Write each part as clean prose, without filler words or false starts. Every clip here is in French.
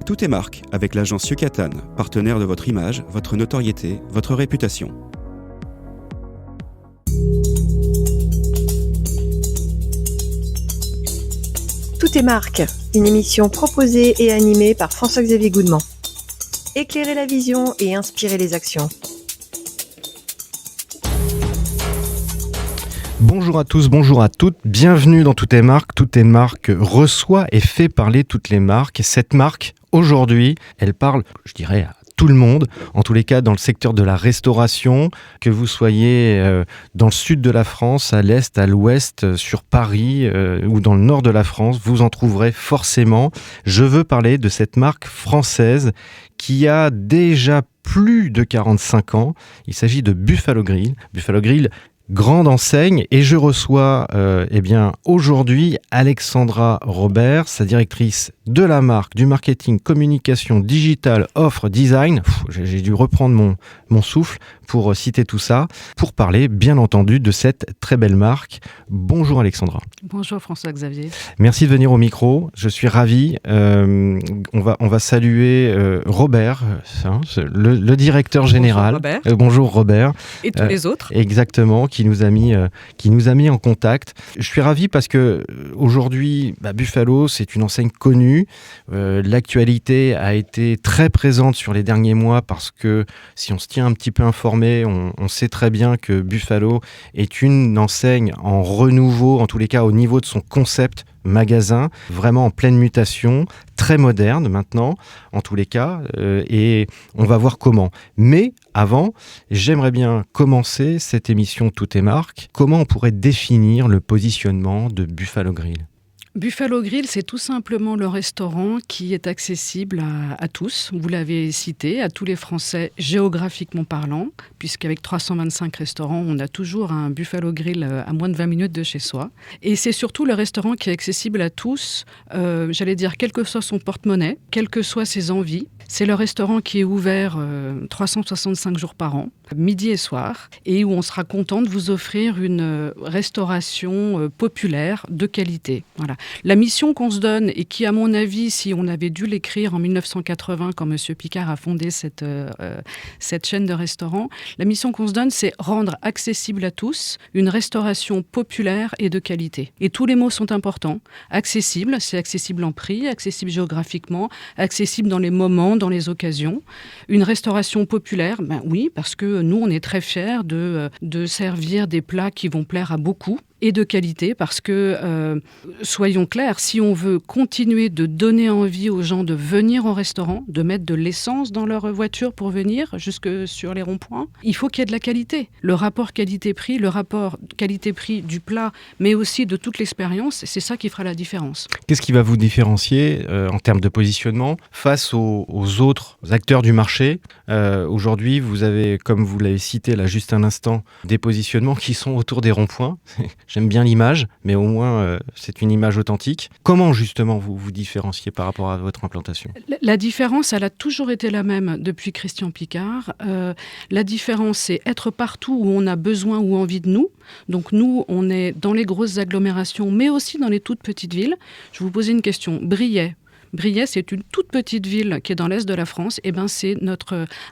Tout est marque avec l'agence Yucatan, partenaire de votre image, votre notoriété, votre réputation. Tout est marque, une émission proposée et animée par François-Xavier Goudemont. Éclairer la vision et inspirer les actions. Bonjour à tous, bonjour à toutes, bienvenue dans Tout est marque. Tout est marque reçoit et fait parler toutes les marques. Et cette marque, aujourd'hui, elle parle, je dirais, à tout le monde, en tous les cas dans le secteur de la restauration, que vous soyez dans le sud de la France, à l'est, à l'ouest, sur Paris ou dans le nord de la France, vous en trouverez forcément. Je veux parler de cette marque française qui a déjà plus de 45 ans. Il s'agit de Buffalo Grill. Buffalo Grill, grande enseigne, et je reçois aujourd'hui Alexandra Robert, sa directrice de la marque, du marketing, communication, digital, offre, design. J'ai dû reprendre mon souffle pour citer tout ça, pour parler bien entendu de cette très belle marque. Bonjour Alexandra. Bonjour François-Xavier. Merci de venir au micro, je suis ravi. On va saluer Robert, le directeur général. Bonjour Robert. Et tous les autres. Exactement, qui nous a mis en contact. Je suis ravi parce que aujourd'hui, Buffalo, c'est une enseigne connue. L'actualité a été très présente sur les derniers mois parce que si on se tient un petit peu informé, on sait très bien que Buffalo est une enseigne en renouveau, en tous les cas au niveau de son concept magasin, vraiment en pleine mutation, très moderne maintenant, en tous les cas, et on va voir comment. Mais avant, j'aimerais bien commencer cette émission Tout est marque. Comment on pourrait définir le positionnement de Buffalo Grill ? Buffalo Grill, c'est tout simplement le restaurant qui est accessible à tous. Vous l'avez cité, à tous les Français géographiquement parlant, puisqu'avec 325 restaurants, on a toujours un Buffalo Grill à moins de 20 minutes de chez soi. Et c'est surtout le restaurant qui est accessible à tous, quel que soit son porte-monnaie, quelles que soient ses envies. C'est le restaurant qui est ouvert 365 jours par an, midi et soir, et où on sera content de vous offrir une restauration populaire de qualité. Voilà. La mission qu'on se donne, et qui, à mon avis, si on avait dû l'écrire en 1980, quand M. Picard a fondé cette chaîne de restaurants, la mission qu'on se donne, c'est rendre accessible à tous une restauration populaire et de qualité. Et tous les mots sont importants. Accessible, c'est accessible en prix, accessible géographiquement, accessible dans les moments, dans les occasions. Une restauration populaire, oui, parce que nous, on est très fiers de servir des plats qui vont plaire à beaucoup, et de qualité, parce que, soyons clairs, si on veut continuer de donner envie aux gens de venir au restaurant, de mettre de l'essence dans leur voiture pour venir jusque sur les ronds-points, il faut qu'il y ait de la qualité. Le rapport qualité-prix, le rapport qualité-prix du plat, mais aussi de toute l'expérience, c'est ça qui fera la différence. Qu'est-ce qui va vous différencier en termes de positionnement face aux autres acteurs du marché ? Aujourd'hui, vous avez, comme vous l'avez cité là juste un instant, des positionnements qui sont autour des ronds-points. J'aime bien l'image, mais au moins c'est une image authentique. Comment justement vous vous différenciez par rapport à votre implantation ? La différence, elle a toujours été la même depuis Christian Picard. La différence, c'est être partout où on a besoin ou envie de nous. Donc nous, on est dans les grosses agglomérations, mais aussi dans les toutes petites villes. Je vais vous poser une question. Briey, c'est une toute petite ville qui est dans l'est de la France. Et c'est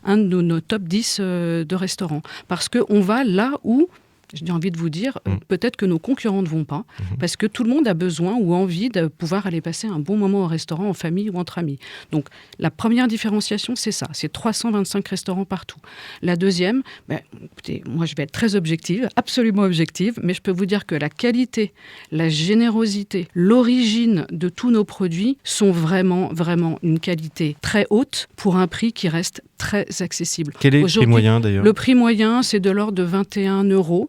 un de nos top 10 de restaurants. Parce qu'on va là où... J'ai envie de vous dire, peut-être que nos concurrents ne vont pas, parce que tout le monde a besoin ou envie de pouvoir aller passer un bon moment au restaurant, en famille ou entre amis. Donc, la première différenciation, c'est ça, c'est 325 restaurants partout. La deuxième, écoutez, moi je vais être très objective, absolument objective, mais je peux vous dire que la qualité, la générosité, l'origine de tous nos produits sont vraiment, vraiment une qualité très haute pour un prix qui reste très accessible. Quel est le prix moyen d'ailleurs ? Le prix moyen, c'est de l'ordre de 21 €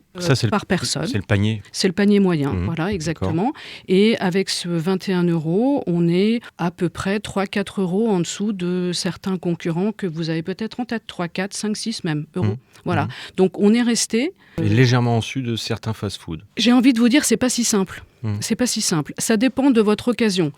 par personne. C'est le panier. C'est le panier moyen, voilà, exactement. D'accord. Et avec ce 21 €, on est à peu près 3-4 € en dessous de certains concurrents que vous avez peut-être en tête, 3, 4, 5, 6 même euros. Voilà. Donc on est resté... légèrement en dessus de certains fast-food. J'ai envie de vous dire, c'est pas si simple. C'est pas si simple. Ça dépend de votre occasion.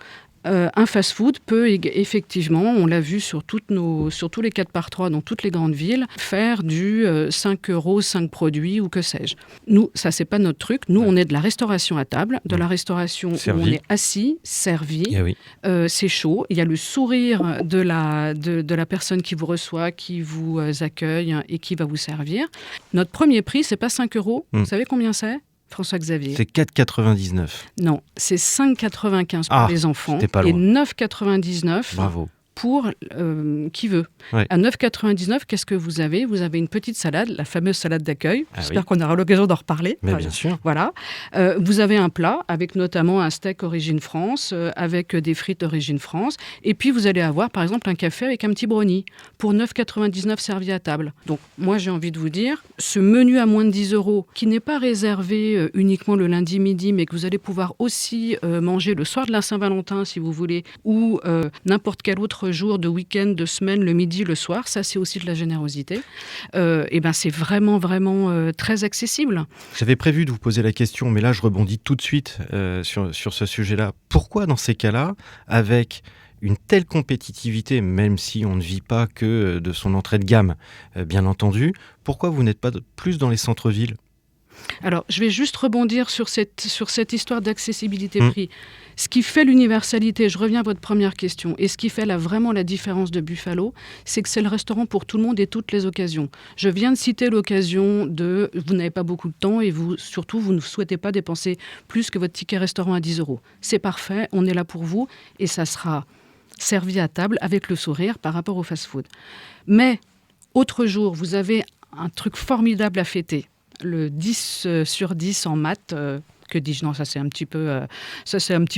Un fast-food peut effectivement, on l'a vu sur tous les 4x3 dans toutes les grandes villes, faire du 5 €, 5 produits ou que sais-je. Nous, ça, c'est pas notre truc. Nous, on est de la restauration à table, de la restauration où on est assis, servi, c'est chaud. Il y a le sourire de la personne qui vous reçoit, qui vous accueille et qui va vous servir. Notre premier prix, c'est pas 5 €. Vous savez combien c'est ? François-Xavier. C'est 4,99. Non, c'est 5,95 pour les enfants et 9,99 pour qui veut. Ouais. À 9,99, qu'est-ce que vous avez ? Vous avez une petite salade, la fameuse salade d'accueil. J'espère qu'on aura l'occasion d'en reparler. Mais bien sûr. Voilà. Vous avez un plat avec notamment un steak origine France, avec des frites origine France. Et puis, vous allez avoir, par exemple, un café avec un petit brownie pour 9,99 servi à table. Donc, moi, j'ai envie de vous dire, ce menu à moins de 10 €, qui n'est pas réservé uniquement le lundi midi, mais que vous allez pouvoir aussi manger le soir de la Saint-Valentin, si vous voulez, ou n'importe quel autre jour de week-end, de semaine, le midi, le soir, ça c'est aussi de la générosité. Et ben c'est vraiment très accessible. J'avais prévu de vous poser la question, mais là je rebondis tout de suite sur ce sujet-là. Pourquoi dans ces cas-là, avec une telle compétitivité, même si on ne vit pas que de son entrée de gamme, bien entendu, pourquoi vous n'êtes pas plus dans les centres-villes ? Alors, je vais juste rebondir sur cette histoire d'accessibilité prix. Ce qui fait l'universalité, je reviens à votre première question, et ce qui fait vraiment la différence de Buffalo, c'est que c'est le restaurant pour tout le monde et toutes les occasions. Je viens de citer l'occasion de vous n'avez pas beaucoup de temps et vous ne souhaitez pas dépenser plus que votre ticket restaurant à 10 €. C'est parfait, on est là pour vous et ça sera servi à table avec le sourire par rapport au fast-food. Mais, autre jour, vous avez un truc formidable à fêter. Le 10 sur 10 en maths, que dis-je ? Non, ça c'est un petit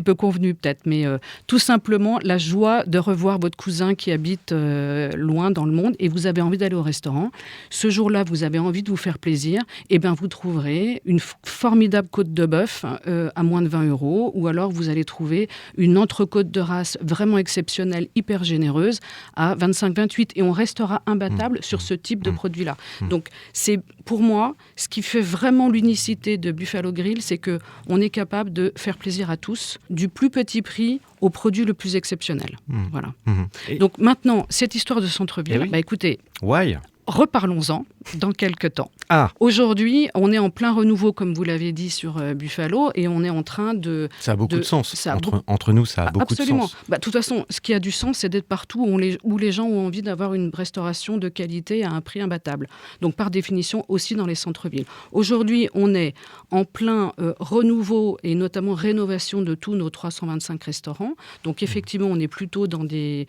peu convenu peut-être, mais tout simplement la joie de revoir votre cousin qui habite loin dans le monde et vous avez envie d'aller au restaurant. Ce jour-là, vous avez envie de vous faire plaisir, et bien vous trouverez une formidable côte de bœuf à moins de 20 € ou alors vous allez trouver une entrecôte de race vraiment exceptionnelle, hyper généreuse à 25-28 et on restera imbattable sur ce type de produit-là. Donc c'est pour moi ce qui fait vraiment l'unicité de Buffalo Grill, c'est que on est capable de faire plaisir à tous, du plus petit prix au produit le plus exceptionnel. Voilà. Donc maintenant, cette histoire de centre-ville, écoutez, reparlons-en dans quelques temps. Aujourd'hui, on est en plein renouveau, comme vous l'avez dit, sur Buffalo, et on est en train de... Ça a beaucoup de sens. Entre nous, ça a beaucoup de sens. De toute façon, ce qui a du sens, c'est d'être partout où les gens ont envie d'avoir une restauration de qualité à un prix imbattable. Donc, par définition, aussi dans les centres-villes. Aujourd'hui, on est en plein renouveau et notamment rénovation de tous nos 325 restaurants. Donc, effectivement, on est plutôt dans des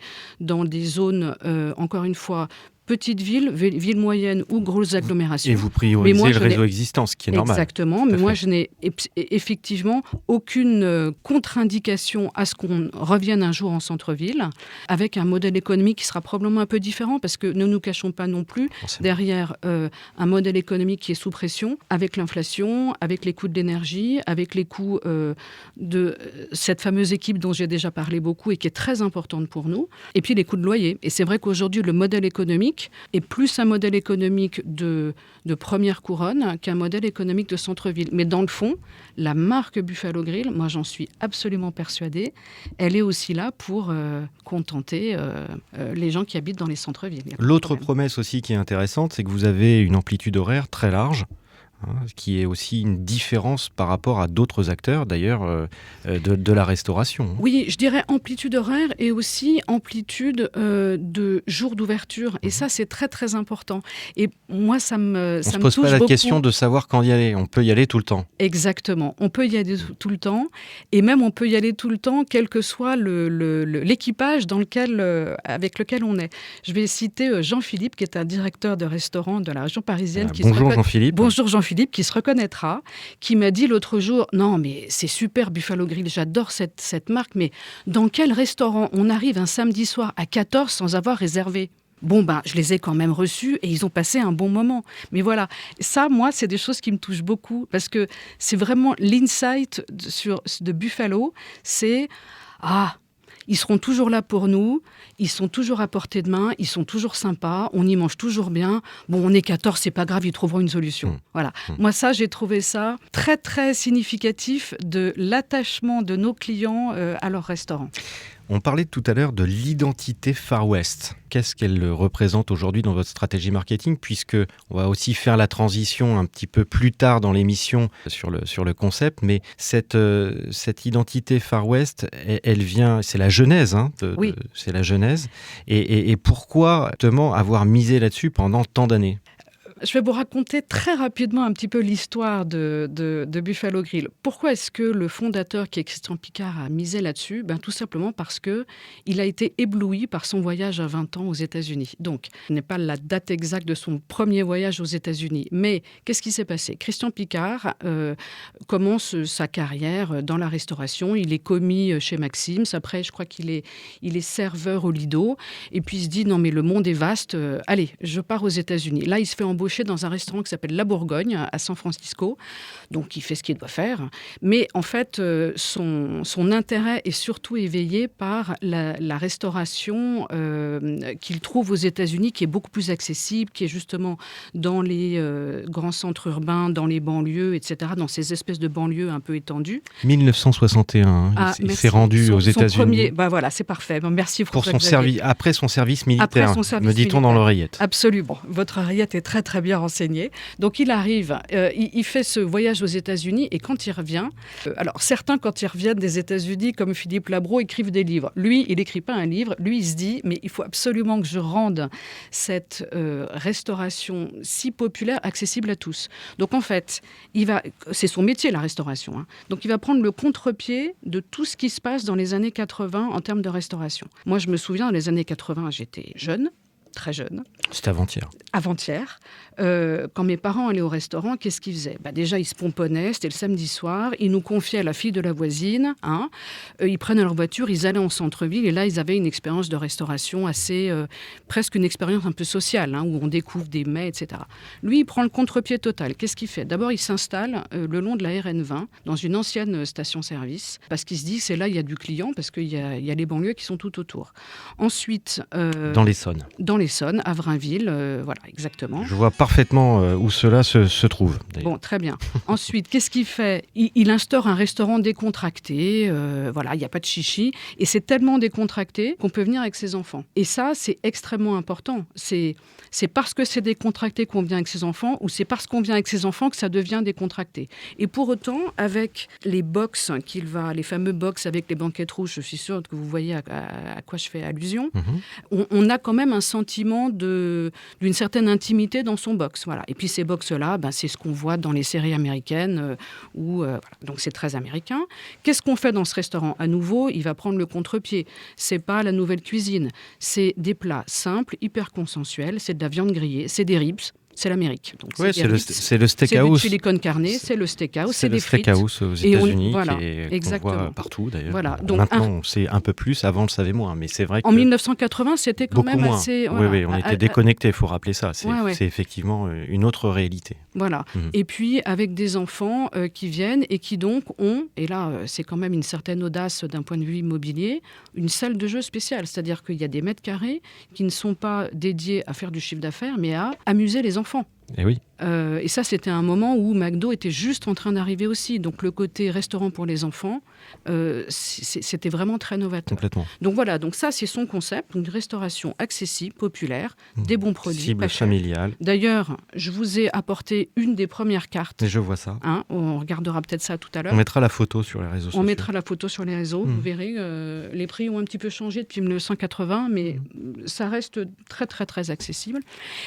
zones, encore une fois, petites villes, villes moyennes ou grosses agglomérations. Et vous priorisez le réseau existant, ce qui est normal. Exactement, mais moi je n'ai effectivement aucune contre-indication à ce qu'on revienne un jour en centre-ville, avec un modèle économique qui sera probablement un peu différent, parce que ne nous cachons pas non plus, derrière un modèle économique qui est sous pression, avec l'inflation, avec les coûts de l'énergie, avec les coûts de cette fameuse équipe dont j'ai déjà parlé beaucoup et qui est très importante pour nous, et puis les coûts de loyer. Et c'est vrai qu'aujourd'hui, le modèle économique est plus un modèle économique de première couronne qu'un modèle économique de centre-ville. Mais dans le fond, la marque Buffalo Grill, moi j'en suis absolument persuadée, elle est aussi là pour contenter les gens qui habitent dans les centres-villes. L'autre promesse aussi qui est intéressante, c'est que vous avez une amplitude horaire très large, qui est aussi une différence par rapport à d'autres acteurs, d'ailleurs, de la restauration. Oui, je dirais amplitude horaire et aussi amplitude de jours d'ouverture. Et ça, c'est très, très important. Et moi, ça me touche beaucoup. On ne se pose pas la question de savoir quand y aller. On peut y aller tout le temps. Exactement. On peut y aller tout le temps. Et même, on peut y aller tout le temps, quel que soit l'équipage avec lequel on est. Je vais citer Jean-Philippe, qui est un directeur de restaurant de la région parisienne. Bonjour Jean-Philippe. Bonjour Jean-Philippe, qui se reconnaîtra, qui m'a dit l'autre jour, non mais c'est super Buffalo Grill, j'adore cette marque, mais dans quel restaurant on arrive un samedi soir à 14 sans avoir réservé ? Bon, je les ai quand même reçus et ils ont passé un bon moment. Mais voilà, ça, moi, c'est des choses qui me touchent beaucoup parce que c'est vraiment l'insight de Buffalo, c'est Ils seront toujours là pour nous, ils sont toujours à portée de main, ils sont toujours sympas, on y mange toujours bien. Bon, on est 14, c'est pas grave, ils trouveront une solution. Voilà. Moi, ça, j'ai trouvé ça très, très significatif de l'attachement de nos clients à leur restaurant. On parlait tout à l'heure de l'identité Far West. Qu'est-ce qu'elle représente aujourd'hui dans votre stratégie marketing, puisque on va aussi faire la transition un petit peu plus tard dans l'émission sur le concept, mais cette identité Far West, elle vient, c'est la genèse, Oui. C'est la genèse. Et pourquoi justement avoir misé là-dessus pendant tant d'années ? Je vais vous raconter très rapidement un petit peu l'histoire de Buffalo Grill. Pourquoi est-ce que le fondateur, qui est Christian Picard, a misé là-dessus ? Tout simplement parce qu'il a été ébloui par son voyage à 20 ans aux États-Unis. Donc, ce n'est pas la date exacte de son premier voyage aux États-Unis. Mais qu'est-ce qui s'est passé ? Christian Picard commence sa carrière dans la restauration. Il est commis chez Maxim's. Après, je crois qu'il est serveur au Lido. Et puis, il se dit, non mais le monde est vaste. Allez, je pars aux États-Unis. Là, il se fait embaucher dans un restaurant qui s'appelle La Bourgogne à San Francisco. Donc, il fait ce qu'il doit faire. Mais en fait, son intérêt est surtout éveillé par la restauration qu'il trouve aux États-Unis, qui est beaucoup plus accessible, qui est justement dans les grands centres urbains, dans les banlieues, etc., dans ces espèces de banlieues un peu étendues. 1961, il s'est rendu aux États-Unis. Voilà, c'est parfait. Merci pour son service, après son service militaire, me dit-on dans l'oreillette. Absolument. Votre oreillette est très, très bien renseignée. Donc, il arrive, il fait ce voyage aux États-Unis et quand il revient, alors certains, quand ils reviennent des États-Unis, comme Philippe Labro, écrivent des livres. Lui, il n'écrit pas un livre. Lui, il se dit, mais il faut absolument que je rende cette restauration si populaire, accessible à tous. Donc, en fait, c'est son métier, la restauration. Donc, il va prendre le contre-pied de tout ce qui se passe dans les années 80 en termes de restauration. Moi, je me souviens, dans les années 80, j'étais jeune. Très jeune. C'était avant-hier. Avant-hier. Quand mes parents allaient au restaurant, qu'est-ce qu'ils faisaient ? Déjà, ils se pomponnaient, c'était le samedi soir. Ils nous confiaient à la fille de la voisine. Ils prenaient leur voiture, ils allaient en centre-ville. Et là, ils avaient une expérience de restauration assez... presque une expérience un peu sociale, où on découvre des mets, etc. Lui, il prend le contre-pied total. Qu'est-ce qu'il fait ? D'abord, il s'installe le long de la RN20, dans une ancienne station-service, parce qu'il se dit, c'est là, il y a du client, parce qu'il y a les banlieues qui sont tout autour. Ensuite... dans l'Essonne. Dans l'Essonne, à Vrainville, voilà, exactement. Je vois parfaitement où cela se trouve. Bon, très bien. Ensuite, qu'est-ce qu'il fait ? Il instaure un restaurant décontracté, voilà, il n'y a pas de chichi, et c'est tellement décontracté qu'on peut venir avec ses enfants. Et ça, c'est extrêmement important. C'est parce que c'est décontracté qu'on vient avec ses enfants, ou c'est parce qu'on vient avec ses enfants que ça devient décontracté. Et pour autant, avec les box les fameux box avec les banquettes rouges, je suis sûre que vous voyez à quoi je fais allusion, on a quand même un sentiment d'une certaine intimité dans son box. Voilà. Et puis ces box-là, c'est ce qu'on voit dans les séries américaines. Voilà. Donc c'est très américain. Qu'est-ce qu'on fait dans ce restaurant ? À nouveau, il va prendre le contre-pied. C'est pas la nouvelle cuisine. C'est des plats simples, hyper consensuels. C'est de la viande grillée, c'est des ribs. C'est l'Amérique. Donc, ouais, c'est le steakhouse. C'est du chili con carne, c'est le steakhouse, c'est des frites. C'est le steakhouse aux États-Unis qu'on voit partout d'ailleurs. Voilà. Donc, maintenant, on sait un peu plus, avant on le savait moins, mais c'est vrai que... En 1980, c'était quand même moins. assez... Oui, on était déconnectés, il faut rappeler ça. C'est effectivement une autre réalité. Voilà. Et puis, avec des enfants qui viennent et qui donc ont, et là, c'est quand même une certaine audace d'un point de vue immobilier, une salle de jeu spéciale. C'est-à-dire qu'il y a des mètres carrés qui ne sont pas dédiés à faire du chiffre d'affaires, mais à amuser les enfants. Et oui. Et ça, c'était un moment où McDo était juste en train d'arriver aussi. Donc, le côté restaurant pour les enfants, c'était vraiment très novateur. Complètement. Donc, voilà. Donc, ça, c'est son concept. Une restauration accessible, populaire, des bons produits. Cible familiale. D'ailleurs, je vous ai apporté une des premières cartes. Et je vois ça. On regardera peut-être ça tout à l'heure. On mettra la photo sur les réseaux sociaux. On mettra la photo sur les réseaux. Vous verrez, les prix ont un petit peu changé depuis 1980, mais ça reste très, très, très accessible.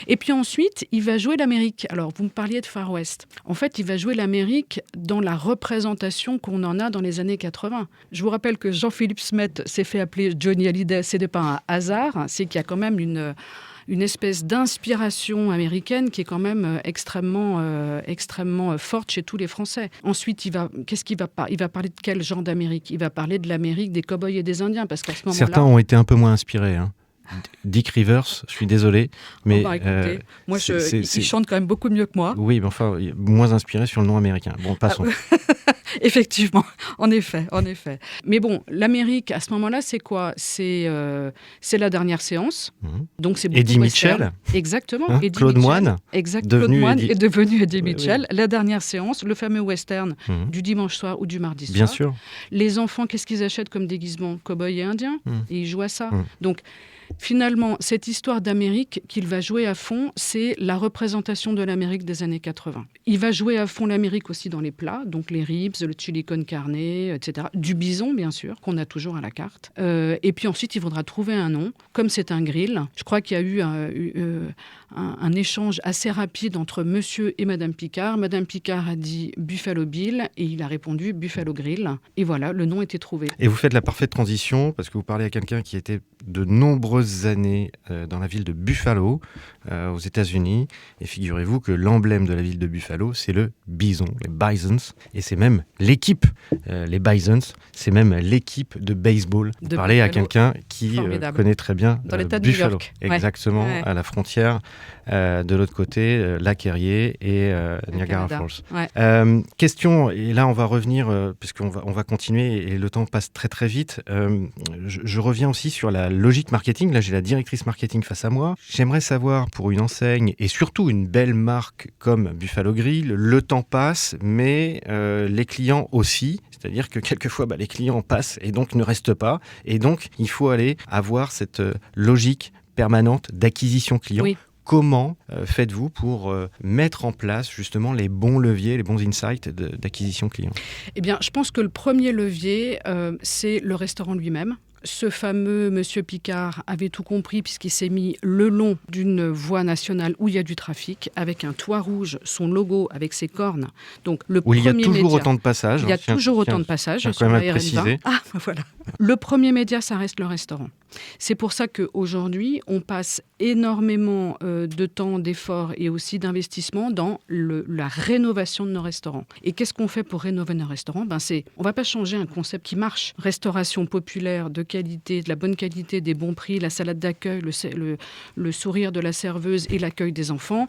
Et puis ensuite, il va jouer l'Amérique. Alors, vous me parliez de Far West. En fait, il va jouer l'Amérique dans la représentation qu'on en a dans les années 80. Je vous rappelle que Jean-Philippe Smet s'est fait appeler Johnny Hallyday. Ce n'est pas un hasard. C'est qu'il y a quand même une espèce d'inspiration américaine qui est quand même extrêmement forte chez tous les Français. Ensuite, il va parler de quel genre d'Amérique ? Il va parler de l'Amérique des cow-boys et des Indiens, parce qu'à ce moment-là... Certains ont été un peu moins inspirés, Dick Rivers, je suis désolé, mais écoutez, moi il chante quand même beaucoup mieux que moi. Oui, mais enfin, moins inspiré sur le nom américain. Bon, passons. Effectivement, en effet. Mais bon, l'Amérique, à ce moment-là, c'est quoi ? C'est la dernière séance. Donc c'est Eddie Mitchell. Exactement. Hein, Claude Moine. Exact. Claude Moine est devenu Eddie Mitchell. Oui. La dernière séance, le fameux western du dimanche soir ou du mardi soir. Bien sûr. Les enfants, qu'est-ce qu'ils achètent comme déguisement ? Cow-boy et indien. Et ils jouent à ça. Donc, finalement, cette histoire d'Amérique qu'il va jouer à fond, c'est la représentation de l'Amérique des années 80. Il va jouer à fond l'Amérique aussi dans les plats, donc les ribs, le chili con carne, etc. Du bison, bien sûr, qu'on a toujours à la carte. Et puis ensuite, il faudra trouver un nom. Comme c'est un grill, je crois qu'il y a eu un échange assez rapide entre monsieur et madame Picard. Madame Picard a dit Buffalo Bill et il a répondu Buffalo Grill. Et voilà, le nom était trouvé. Et vous faites la parfaite transition parce que vous parlez à quelqu'un qui était de nombreuses années dans la ville de Buffalo, aux États-Unis. Et figurez-vous que l'emblème de la ville de Buffalo, c'est le bison, les Bisons. Et c'est même l'équipe, les Bisons, c'est même l'équipe de baseball. Vous parlez à quelqu'un qui connaît très bien dans l'État de Buffalo. New York. Exactement, à la frontière. De l'autre côté, Lac Erie et Niagara Falls. Ouais. Question, et là on va revenir, puisqu'on va continuer et le temps passe très très vite. Je reviens aussi sur la logique marketing. Là j'ai la directrice marketing face à moi. J'aimerais savoir pour une enseigne et surtout une belle marque comme Buffalo Grill, le temps passe, mais les clients aussi. C'est-à-dire que quelquefois les clients passent et donc ne restent pas. Et donc il faut aller avoir cette logique permanente d'acquisition client. Oui. Comment faites-vous pour mettre en place justement les bons leviers, les bons insights d'acquisition client ? Eh bien, je pense que le premier levier, c'est le restaurant lui-même. Ce fameux monsieur Picard avait tout compris puisqu'il s'est mis le long d'une voie nationale où il y a du trafic, avec un toit rouge, son logo avec ses cornes. Donc, où il y a toujours autant de passages. Il y a toujours autant de passages sur la RN20. Ah, voilà. Le premier média, ça reste le restaurant. C'est pour ça qu'aujourd'hui, on passe énormément de temps, d'efforts et aussi d'investissement dans la rénovation de nos restaurants. Et qu'est-ce qu'on fait pour rénover nos restaurants ? On ne va pas changer un concept qui marche. Restauration populaire, de qualité, de la bonne qualité, des bons prix, la salade d'accueil, le sourire de la serveuse et l'accueil des enfants.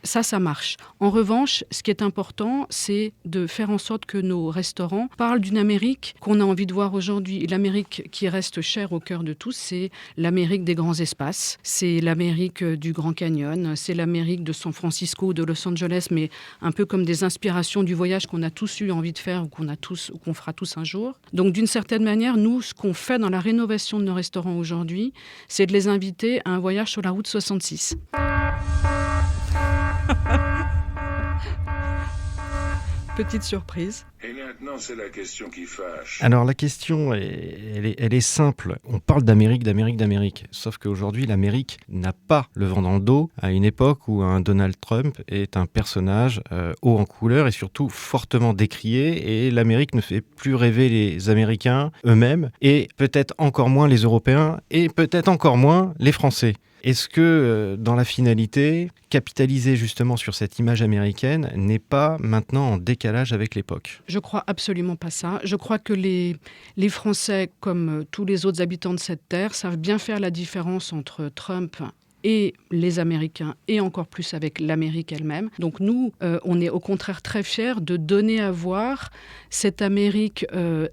Ça marche. En revanche, ce qui est important, c'est de faire en sorte que nos restaurants parlent d'une Amérique qu'on a envie de voir aujourd'hui. Et l'Amérique qui reste chère au cœur de tous, c'est l'Amérique des grands espaces, c'est l'Amérique du Grand Canyon, c'est l'Amérique de San Francisco, de Los Angeles, mais un peu comme des inspirations du voyage qu'on a tous eu envie de faire ou qu'on fera tous un jour. Donc d'une certaine manière, nous, ce qu'on fait dans la rénovation de nos restaurants aujourd'hui, c'est de les inviter à un voyage sur la route 66. Petite surprise. Et maintenant, c'est la question qui fâche. Alors, la question, elle est simple. On parle d'Amérique. Sauf qu'aujourd'hui, l'Amérique n'a pas le vent dans le dos à une époque où un Donald Trump est un personnage haut en couleur et surtout fortement décrié. Et l'Amérique ne fait plus rêver les Américains eux-mêmes et peut-être encore moins les Européens et peut-être encore moins les Français. Est-ce que, dans la finalité, capitaliser justement sur cette image américaine n'est pas maintenant en décalage avec l'époque ? Je crois absolument pas ça. Je crois que les Français, comme tous les autres habitants de cette terre, savent bien faire la différence entre Trump et les Américains, et encore plus avec l'Amérique elle-même. Donc nous, on est au contraire très fiers de donner à voir cette Amérique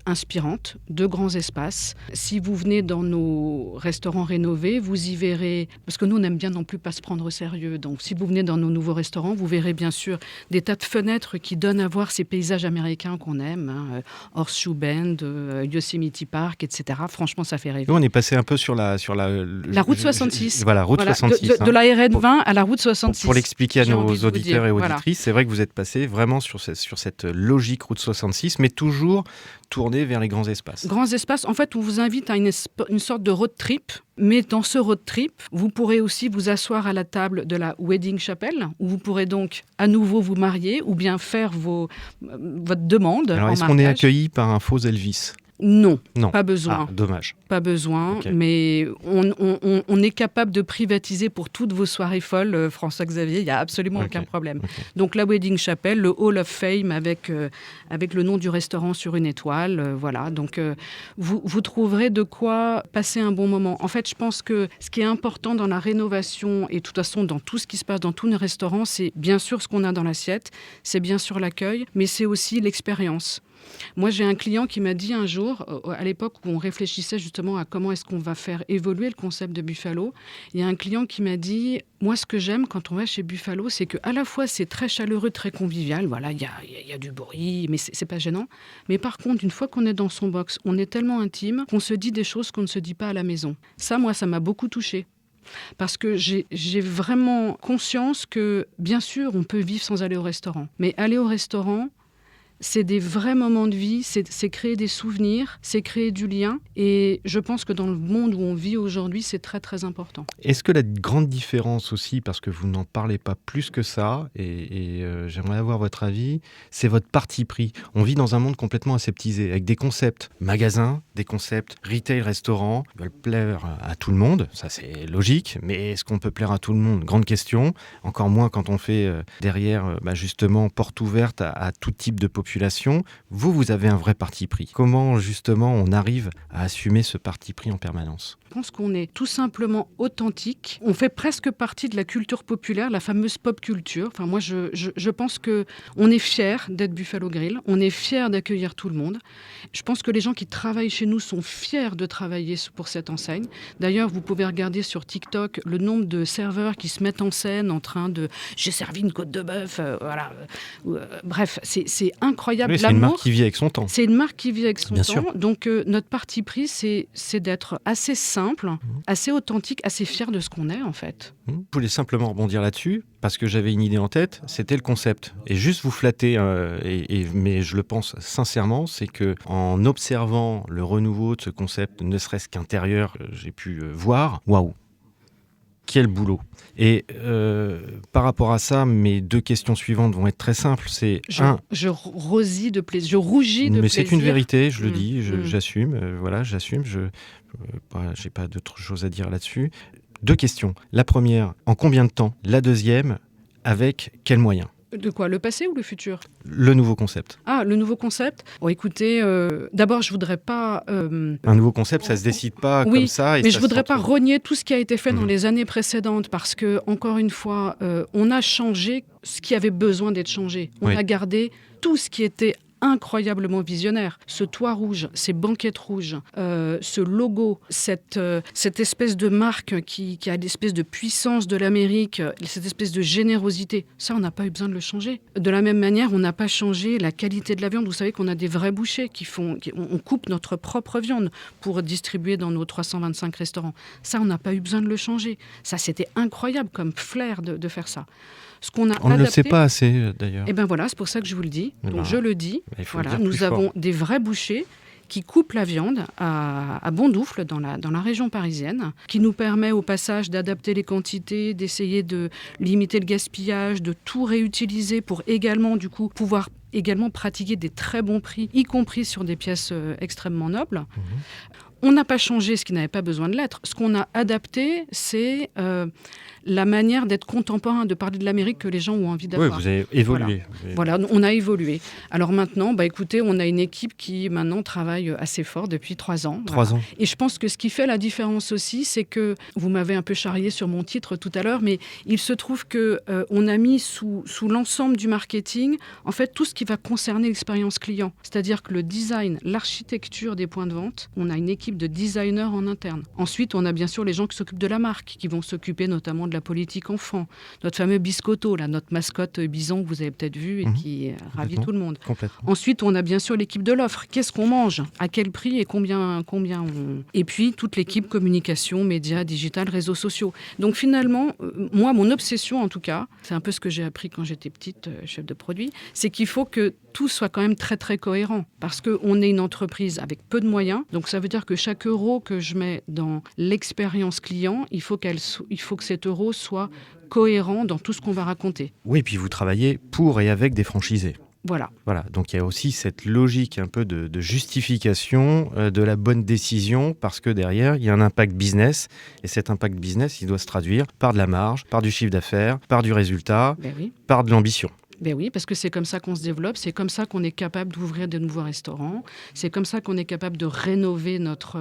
inspirante, de grands espaces. Si vous venez dans nos restaurants rénovés, vous y verrez, parce que nous, on n'aime bien non plus pas se prendre au sérieux. Donc si vous venez dans nos nouveaux restaurants, vous verrez bien sûr des tas de fenêtres qui donnent à voir ces paysages américains qu'on aime, Horseshoe Bend, Yosemite Park, etc. Franchement, ça fait rêver. Nous, on est passé un peu sur la route 66. Voilà, route 66. De la RN20 à la route 66. Pour l'expliquer à nos auditeurs et auditrices, c'est vrai que vous êtes passé vraiment sur cette logique route 66, mais toujours tourné vers les grands espaces. Grands espaces, en fait, on vous invite à une sorte de road trip, mais dans ce road trip, vous pourrez aussi vous asseoir à la table de la Wedding Chapel, où vous pourrez donc à nouveau vous marier ou bien faire votre demande. Alors, en est-ce mariage. qu'on est accueilli par un faux Elvis ? Non, Non. pas besoin. Ah, dommage. Pas besoin, Ok. mais on est capable de privatiser pour toutes vos soirées folles, François-Xavier, il n'y a absolument Ok. aucun problème. Ok. Donc la Wedding Chapel, le Hall of Fame avec le nom du restaurant sur une étoile, voilà. Donc vous trouverez de quoi passer un bon moment. En fait, je pense que ce qui est important dans la rénovation et de toute façon dans tout ce qui se passe dans tous les restaurants, c'est bien sûr ce qu'on a dans l'assiette, c'est bien sûr l'accueil, mais c'est aussi l'expérience. Moi, j'ai un client qui m'a dit un jour, à l'époque où on réfléchissait justement à comment est-ce qu'on va faire évoluer le concept de Buffalo, il y a un client qui m'a dit, moi, ce que j'aime quand on va chez Buffalo, c'est qu'à la fois, c'est très chaleureux, très convivial, voilà, il y a du bruit, mais c'est pas gênant. Mais par contre, une fois qu'on est dans son box, on est tellement intime qu'on se dit des choses qu'on ne se dit pas à la maison. Ça, moi, ça m'a beaucoup touchée. Parce que j'ai vraiment conscience que, bien sûr, on peut vivre sans aller au restaurant. Mais aller au restaurant, c'est des vrais moments de vie, c'est créer des souvenirs, c'est créer du lien. Et je pense que dans le monde où on vit aujourd'hui, c'est très très important. Est-ce que la grande différence aussi, parce que vous n'en parlez pas plus que ça, et j'aimerais avoir votre avis, c'est votre parti pris. On vit dans un monde complètement aseptisé, avec des concepts magasins, des concepts retail, restaurants, qui veulent plaire à tout le monde, ça c'est logique, mais est-ce qu'on peut plaire à tout le monde ? Grande question, encore moins quand on fait derrière justement porte ouverte à tout type de population. Vous avez un vrai parti pris. Comment justement on arrive à assumer ce parti pris en permanence ? Je pense qu'on est tout simplement authentique. On fait presque partie de la culture populaire, la fameuse pop culture. Enfin, moi, je pense qu'on est fiers d'être Buffalo Grill. On est fiers d'accueillir tout le monde. Je pense que les gens qui travaillent chez nous sont fiers de travailler pour cette enseigne. D'ailleurs, vous pouvez regarder sur TikTok le nombre de serveurs qui se mettent en scène en train de « j'ai servi une côte de bœuf ». Voilà. Bref, c'est incroyable. Oui, c'est une marque qui vit avec son temps. C'est une marque qui vit avec son Bien temps. sûr. Donc, notre parti pris, c'est d'être assez simple, assez authentique, assez fier de ce qu'on est, en fait. Je voulais simplement rebondir là-dessus, parce que j'avais une idée en tête, c'était le concept. Et juste vous flatter, mais je le pense sincèrement, c'est qu'en observant le renouveau de ce concept, ne serait-ce qu'intérieur, j'ai pu voir, waouh, quel boulot. Et par rapport à ça, mes deux questions suivantes vont être très simples. C'est je rougis de plaisir. Je rougis de mais plaisir. c'est une vérité, je le dis, Mmh. j'assume. J'assume. J'ai pas d'autres choses à dire là-dessus. Deux questions. La première, en combien de temps ? La deuxième, avec quels moyens ? De quoi ? Le passé ou le futur ? Le nouveau concept. Ah, le nouveau concept ? Bon, écoutez, d'abord, je voudrais pas... Un nouveau concept, ça se décide pas Oui, comme ça. mais je voudrais pas renier tout ce qui a été fait dans les années précédentes, parce que, encore une fois, on a changé ce qui avait besoin d'être changé. On a gardé tout ce qui était incroyablement visionnaire. Ce toit rouge, ces banquettes rouges, ce logo, cette espèce de marque qui a l'espèce de puissance de l'Amérique, cette espèce de générosité, ça, on n'a pas eu besoin de le changer. De la même manière, on n'a pas changé la qualité de la viande. Vous savez qu'on a des vrais bouchers on coupe notre propre viande pour distribuer dans nos 325 restaurants. Ça, on n'a pas eu besoin de le changer. Ça, c'était incroyable comme flair de faire ça. Ce qu'on a On ne adapté, le sait pas assez, d'ailleurs. et bien voilà, c'est pour ça que je vous le dis. Eh Donc ben, je le dis. il faut le Voilà, dire nous plus avons fort. des vrais bouchers qui coupent la viande à Bondoufle, dans la région parisienne, qui nous permet au passage d'adapter les quantités, d'essayer de limiter le gaspillage, de tout réutiliser pour également, du coup, pouvoir également pratiquer des très bons prix, y compris sur des pièces extrêmement nobles. On n'a pas changé ce qui n'avait pas besoin de l'être. Ce qu'on a adapté, c'est la manière d'être contemporain, de parler de l'Amérique que les gens ont envie Oui, d'avoir. vous avez évolué. Voilà, on a évolué. Alors maintenant, écoutez, on a une équipe qui maintenant travaille assez fort depuis 3 ans. 3 ans. Et je pense que ce qui fait la différence aussi, c'est que, vous m'avez un peu charrié sur mon titre tout à l'heure, mais il se trouve qu'on a mis sous l'ensemble du marketing, en fait, tout ce qui va concerner l'expérience client. C'est-à-dire que le design, l'architecture des points de vente, on a une équipe de designers en interne. Ensuite, on a bien sûr les gens qui s'occupent de la marque, qui vont s'occuper notamment de la politique enfant. Notre fameux biscotto, là, notre mascotte bison que vous avez peut-être vu et qui ravit tout le monde. Complètement. Ensuite, on a bien sûr l'équipe de l'offre. Qu'est-ce qu'on mange ? À quel prix et combien on... Et puis, toute l'équipe communication, médias, digital, réseaux sociaux. Donc finalement, moi, mon obsession en tout cas, c'est un peu ce que j'ai appris quand j'étais petite, chef de produit, c'est qu'il faut que tout soit quand même très très cohérent. Parce qu'on est une entreprise avec peu de moyens. Donc ça veut dire que chaque euro que je mets dans l'expérience client, il faut que cet euro soit cohérent dans tout ce qu'on va raconter. Oui, puis vous travaillez pour et avec des franchisés. Voilà. Voilà, donc il y a aussi cette logique un peu de justification de la bonne décision, parce que derrière, il y a un impact business, et cet impact business, il doit se traduire par de la marge, par du chiffre d'affaires, par du résultat, Oui. par de l'ambition. Ben oui, parce que c'est comme ça qu'on se développe, c'est comme ça qu'on est capable d'ouvrir de nouveaux restaurants, c'est comme ça qu'on est capable de rénover notre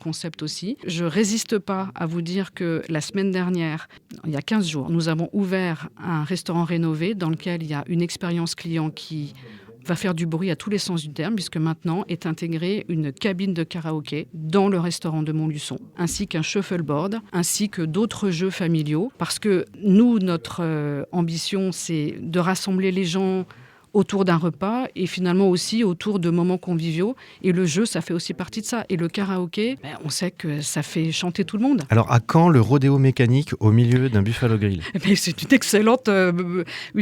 concept aussi. Je ne résiste pas à vous dire que la semaine dernière, il y a 15 jours, nous avons ouvert un restaurant rénové dans lequel il y a une expérience client qui va faire du bruit à tous les sens du terme, puisque maintenant est intégrée une cabine de karaoké dans le restaurant de Montluçon, ainsi qu'un shuffleboard, ainsi que d'autres jeux familiaux. Parce que nous, notre ambition, c'est de rassembler les gens autour d'un repas et finalement aussi autour de moments conviviaux. Et le jeu, ça fait aussi partie de ça. Et le karaoké, on sait que ça fait chanter tout le monde. Alors, à quand le rodéo mécanique au milieu d'un Buffalo Grill ? C'est une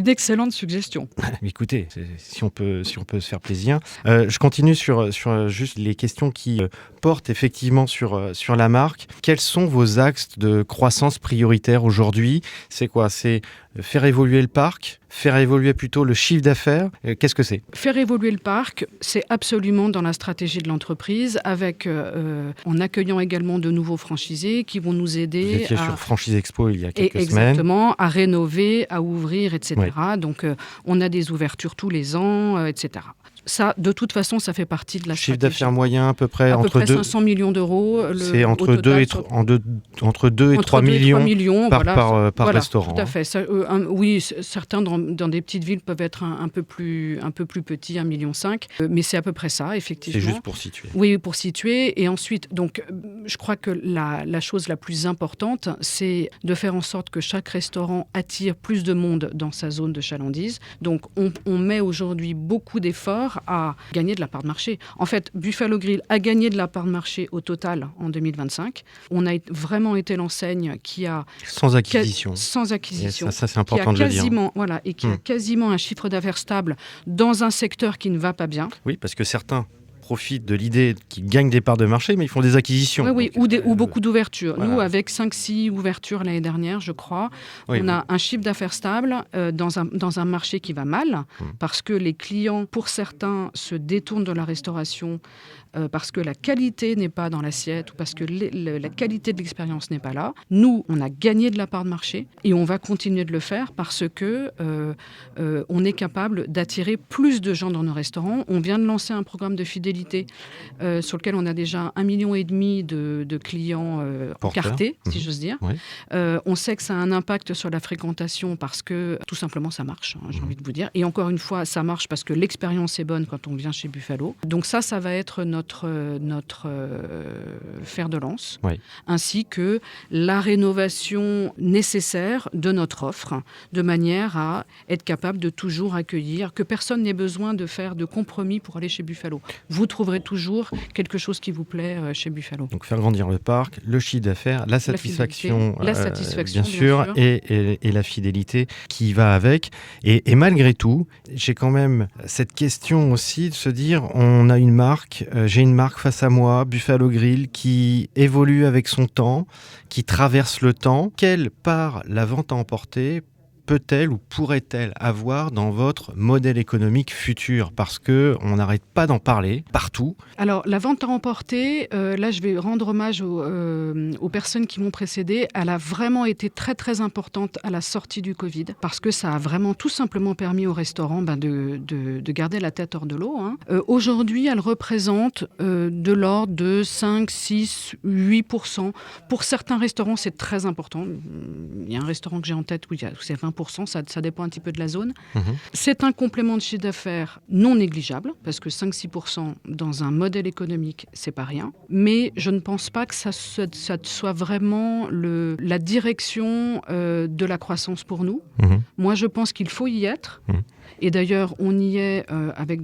excellente suggestion. Écoutez, si on peut se faire plaisir. Je continue sur juste les questions qui portent effectivement sur la marque. Quels sont vos axes de croissance prioritaires aujourd'hui ? C'est quoi ? C'est faire évoluer le parc ? Faire évoluer plutôt le chiffre d'affaires ? Qu'est-ce que c'est ? Faire évoluer le parc, c'est absolument dans la stratégie de l'entreprise, en accueillant également de nouveaux franchisés qui vont nous aider. Vous étiez sur Franchise Expo il y a quelques semaines. Exactement, à rénover, à ouvrir, etc. Ouais. Donc, on a des ouvertures tous les ans, etc. Ça, de toute façon, ça fait partie de la Chiffre stratégie. d'affaires moyen à peu près à peu entre près 500 millions d'euros. C'est entre 2 et 3 millions par restaurant. Tout à fait. Ça, oui, certains dans des petites villes peuvent être un peu plus petits, 1,5 million. Mais c'est à peu près ça, effectivement. C'est juste pour situer. Oui, pour situer. Et ensuite, donc, je crois que la chose la plus importante, c'est de faire en sorte que chaque restaurant attire plus de monde dans sa zone de chalandise. Donc, on met aujourd'hui beaucoup d'efforts à gagner de la part de marché. En fait, Buffalo Grill a gagné de la part de marché au total en 2025. On a vraiment été l'enseigne qui a... Sans acquisition. Sans acquisition. Et ça c'est important de le dire. Voilà, et qui a quasiment un chiffre d'affaires stable dans un secteur qui ne va pas bien. Oui, parce que certains profitent de l'idée qu'ils gagnent des parts de marché, mais ils font des acquisitions. Oui, donc, ou beaucoup d'ouvertures. Voilà. Nous, avec 5-6 ouvertures l'année dernière, je crois, on a un chiffre d'affaires stable dans un marché qui va mal, parce que les clients, pour certains, se détournent de la restauration parce que la qualité n'est pas dans l'assiette ou parce que la qualité de l'expérience n'est pas là. Nous, on a gagné de la part de marché et on va continuer de le faire parce que on est capable d'attirer plus de gens dans nos restaurants. On vient de lancer un programme de fidélité sur lequel on a déjà 1,5 million de clients cartés, si j'ose dire. Oui. On sait que ça a un impact sur la fréquentation parce que tout simplement ça marche, j'ai envie de vous dire. Et encore une fois, ça marche parce que l'expérience est bonne quand on vient chez Buffalo. Donc ça va être notre fer de lance, ainsi que la rénovation nécessaire de notre offre, de manière à être capable de toujours accueillir, que personne n'ait besoin de faire de compromis pour aller chez Buffalo. Vous trouverez toujours quelque chose qui vous plaît chez Buffalo. Donc faire grandir le parc, le chiffre d'affaires, la satisfaction, bien sûr. Et la fidélité qui va avec. Et malgré tout, j'ai quand même cette question aussi de se dire, on a une marque, j'ai une marque face à moi, Buffalo Grill, qui évolue avec son temps, qui traverse le temps. Quelle part la vente à emporter peut-elle ou pourrait-elle avoir dans votre modèle économique futur ? Parce qu'on n'arrête pas d'en parler partout. Alors, la vente à emporter, là, je vais rendre hommage aux personnes qui m'ont précédé. Elle a vraiment été très, très importante à la sortie du Covid parce que ça a vraiment tout simplement permis aux restaurants de garder la tête hors de l'eau. Aujourd'hui, elle représente de l'ordre de 5, 6, 8%. Pour certains restaurants, c'est très important. Il y a un restaurant que j'ai en tête où c'est 20%. Ça dépend un petit peu de la zone. C'est un complément de chiffre d'affaires non négligeable, parce que 5-6% dans un modèle économique, c'est pas rien. Mais je ne pense pas que ça soit vraiment la direction de la croissance pour nous. Moi, je pense qu'il faut y être. Et d'ailleurs, on y est avec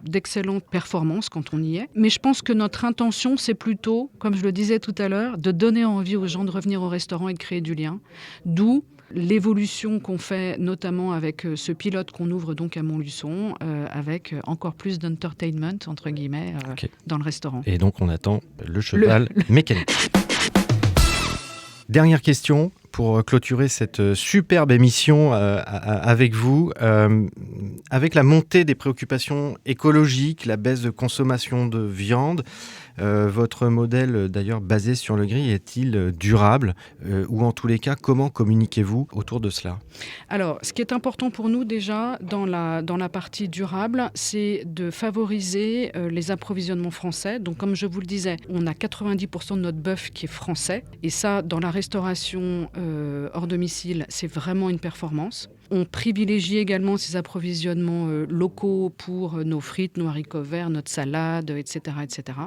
d'excellentes performances quand on y est. Mais je pense que notre intention, c'est plutôt, comme je le disais tout à l'heure, de donner envie aux gens de revenir au restaurant et de créer du lien. D'où l'évolution qu'on fait, notamment avec ce pilote qu'on ouvre donc à Montluçon, avec encore plus d'entertainment, entre guillemets, dans le restaurant. Et donc, on attend le cheval mécanique. Dernière question. pour clôturer cette superbe émission avec vous. Avec la montée des préoccupations écologiques, la baisse de consommation de viande, votre modèle d'ailleurs basé sur le gris est-il durable ou en tous les cas, comment communiquez-vous autour de cela ? Alors, ce qui est important pour nous déjà dans la partie durable, c'est de favoriser les approvisionnements français. Donc comme je vous le disais, on a 90% de notre bœuf qui est français et ça, dans la restauration hors domicile, c'est vraiment une performance. On privilégie également ces approvisionnements locaux pour nos frites, nos haricots verts, notre salade, etc., etc.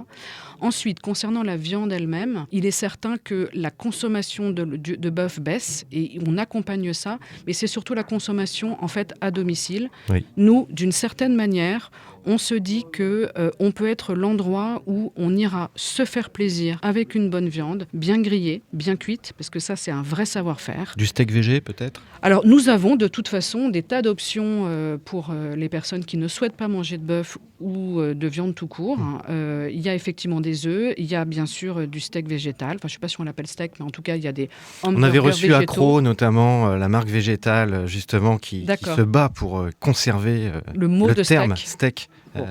Ensuite, concernant la viande elle-même, il est certain que la consommation de bœuf baisse et on accompagne ça, mais c'est surtout la consommation en fait à domicile. Oui. Nous, d'une certaine manière, on se dit qu'on peut être l'endroit où on ira se faire plaisir avec une bonne viande, bien grillée, bien cuite, parce que ça, c'est un vrai savoir-faire. Du steak végé, peut-être ? Alors, nous avons de toute façon des tas d'options pour les personnes qui ne souhaitent pas manger de bœuf ou de viande tout court. Il y a effectivement des œufs, il y a bien sûr du steak végétal. Enfin, je ne sais pas si on l'appelle steak, mais en tout cas, il y a des hamburgers végétaux. On avait reçu Accro, notamment la marque végétale, justement, qui se bat pour conserver le terme steak.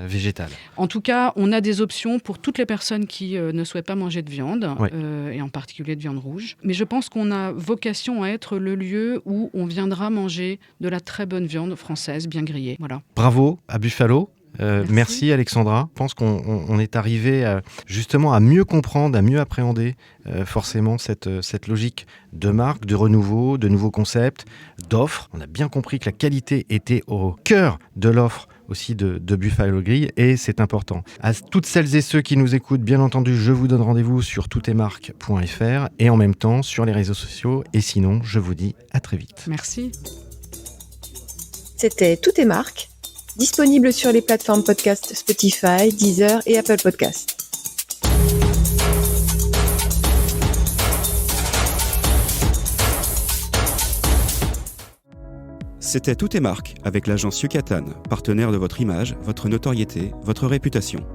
Végétal. En tout cas, on a des options pour toutes les personnes qui ne souhaitent pas manger de viande, et en particulier de viande rouge. Mais je pense qu'on a vocation à être le lieu où on viendra manger de la très bonne viande française, bien grillée. Voilà. Bravo à Buffalo. Merci Alexandra. Je pense qu'on est arrivé justement à mieux comprendre, à mieux appréhender forcément cette logique de marque, de renouveau, de nouveaux concepts, d'offres. On a bien compris que la qualité était au cœur de l'offre aussi de Buffalo Grill et c'est important. À toutes celles et ceux qui nous écoutent, bien entendu, je vous donne rendez-vous sur toutetmarques.fr et en même temps sur les réseaux sociaux. Et sinon, je vous dis à très vite. Merci. C'était Tout est marque, disponible sur les plateformes podcast Spotify, Deezer et Apple Podcasts. C'était Tout est marque avec l'agence Yucatan, partenaire de votre image, votre notoriété, votre réputation.